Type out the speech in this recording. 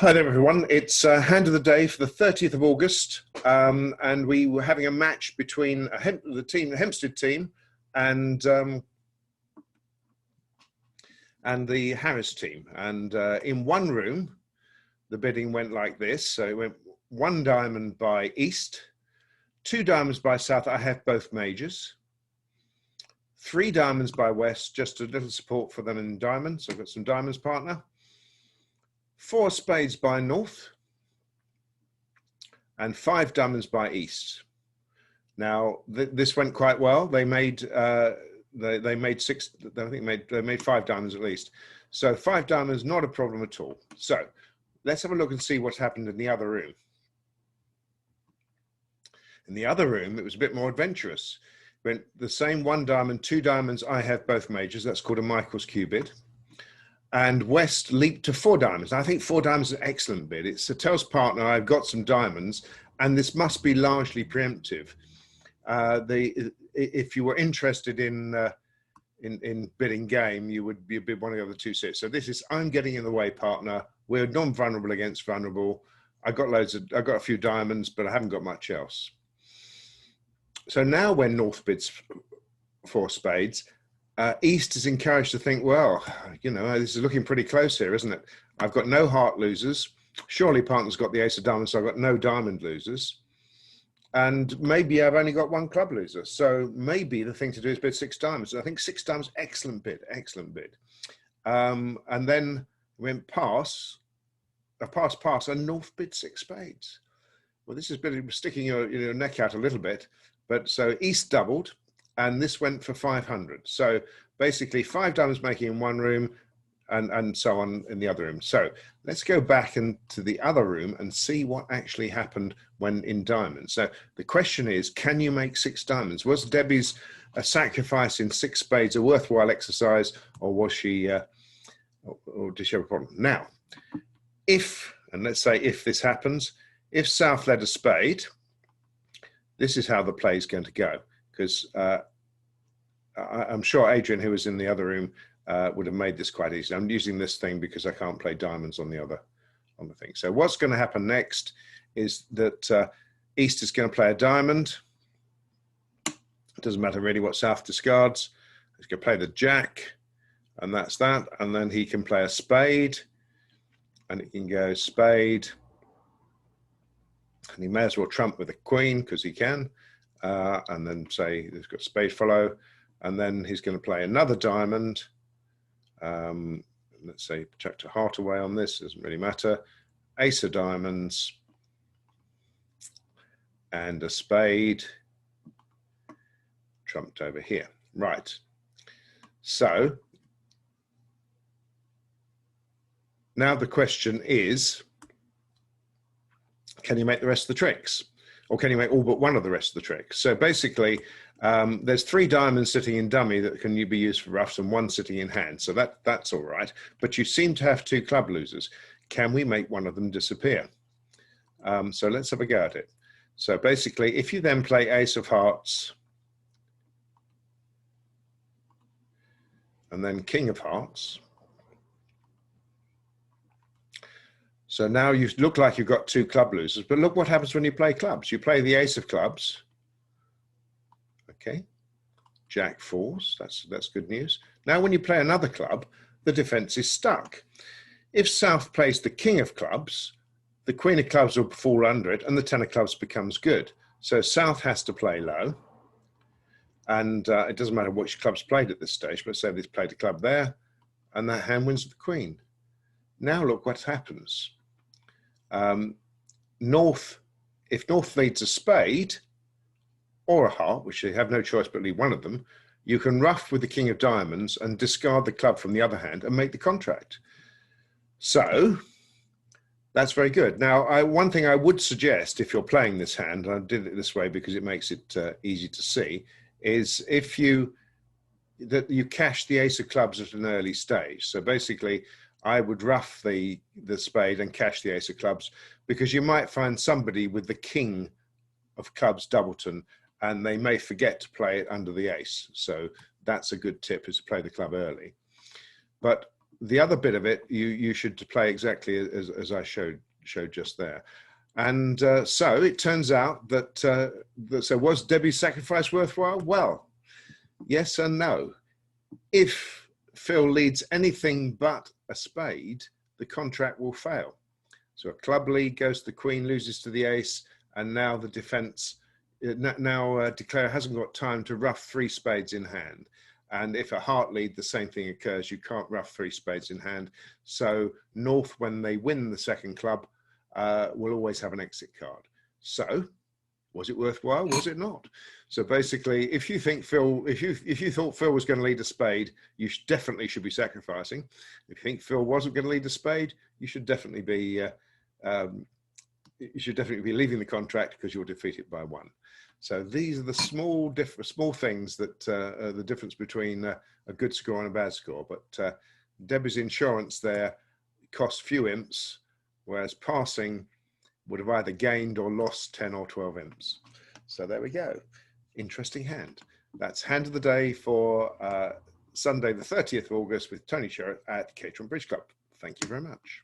Hi there, everyone. It's hand of the day for the 30th of August, and we were having a match between the Hempstead team and the Harris team. And in one room, the bidding went like this. So it went 1 diamond by East, 2 diamonds by South. I have both majors. 3 diamonds by West, just a little support for them in diamonds. So I've got some diamonds, partner. 4 spades by North and 5 diamonds by East. Now this went quite well. They made they made 6. I think they made 5 diamonds at least. So 5 diamonds, not a problem at all. So let's have a look and see what's happened in the other room. In the other room, it was a bit more adventurous. Went the same 1 diamond, 2 diamonds. I have both majors. That's called a Michael's Q bid. And West leaped to 4 diamonds. I think 4 diamonds is an excellent bid. It tells partner, I've got some diamonds, and this must be largely preemptive. If you were interested in bidding game, you would be bid one of the other 2 sets. So this is, I'm getting in the way, partner. We're non-vulnerable against vulnerable. I've got a few diamonds, but I haven't got much else. So now when North bids 4 spades, East is encouraged to think, well, you know, this is looking pretty close here, isn't it? I've got no heart losers. Surely partner's got the ace of diamonds, so I've got no diamond losers. And maybe I've only got 1 club loser. So maybe the thing to do is bid 6 diamonds. I think 6 diamonds, excellent bid, excellent bid. And then went pass, and North bid 6 spades. Well, this is sticking your neck out a little bit. But so East doubled. And this went for 500. So basically 5 diamonds making in one room and so on in the other room. So let's go back into the other room and see what actually happened when in diamonds. So the question is, can you make 6 diamonds? Was Debbie's sacrifice in 6 spades a worthwhile exercise, or was she, or did she have a problem? Now, and let's say if this happens, if South led a spade, this is how the play is going to go. Because I'm sure Adrian, who was in the other room, would have made this quite easy. I'm using this thing because I can't play diamonds on the thing. So what's going to happen next is that East is going to play a diamond. It doesn't matter really what South discards. He's going to play the jack, and that's that. And then he can play a spade, and it can go spade. And he may as well trump with a queen because he can. And then say he's got spade follow, and then he's going to play another diamond. Let's say chucked a heart away on this, doesn't really matter. Ace of diamonds and a spade trumped over here. Right. So now the question is, can you make the rest of the tricks? Or can you make all but one of the rest of the tricks? So basically, there's 3 diamonds sitting in dummy that can be used for roughs and 1 sitting in hand. So that's all right. But you seem to have 2 club losers. Can we make one of them disappear? So let's have a go at it. So basically, if you then play ace of hearts and then king of hearts, so now you look like you've got 2 club losers, but look what happens when you play clubs. You play the ace of clubs. Okay, jack falls, that's good news. Now when you play another club, the defense is stuck. If South plays the king of clubs, the queen of clubs will fall under it and the 10 of clubs becomes good. So South has to play low. And it doesn't matter which club's played at this stage, but say they've played a club there and that hand wins the queen. Now look what happens. If North leads a spade or a heart, which they have no choice but lead one of them, you can ruff with the king of diamonds and discard the club from the other hand and make the contract. So that's very good. Now, one thing I would suggest if you're playing this hand, and I did it this way because it makes it easy to see, is if you cash the ace of clubs at an early stage. So basically, I would ruff the spade and cash the ace of clubs, because you might find somebody with the king of clubs doubleton and they may forget to play it under the ace. So that's a good tip, is to play the club early. But the other bit of it, you should play exactly as I showed just there. And so it turns out that, so was Debbie's sacrifice worthwhile? Well, yes and no. If Phil leads anything but a spade, the contract will fail. So a club lead goes to the queen, loses to the ace, and now the defence, declare hasn't got time to rough 3 spades in hand. And if a heart lead, the same thing occurs. You can't rough 3 spades in hand. So North, when they win the second club, will always have an exit card. So was it worthwhile? Was it not? So basically, if you think Phil, if you thought Phil was going to lead a spade, you definitely should be sacrificing. If you think Phil wasn't going to lead a spade, you should definitely be leaving the contract because you'll defeat it by 1. So these are the small things that are the difference between a good score and a bad score. But Debbie's insurance there cost few imps, whereas passing would have either gained or lost 10 or 12 imps. So there we go. Interesting hand. That's hand of the day for Sunday, the 30th of August with Tony Sherritt at Caterham Bridge Club. Thank you very much.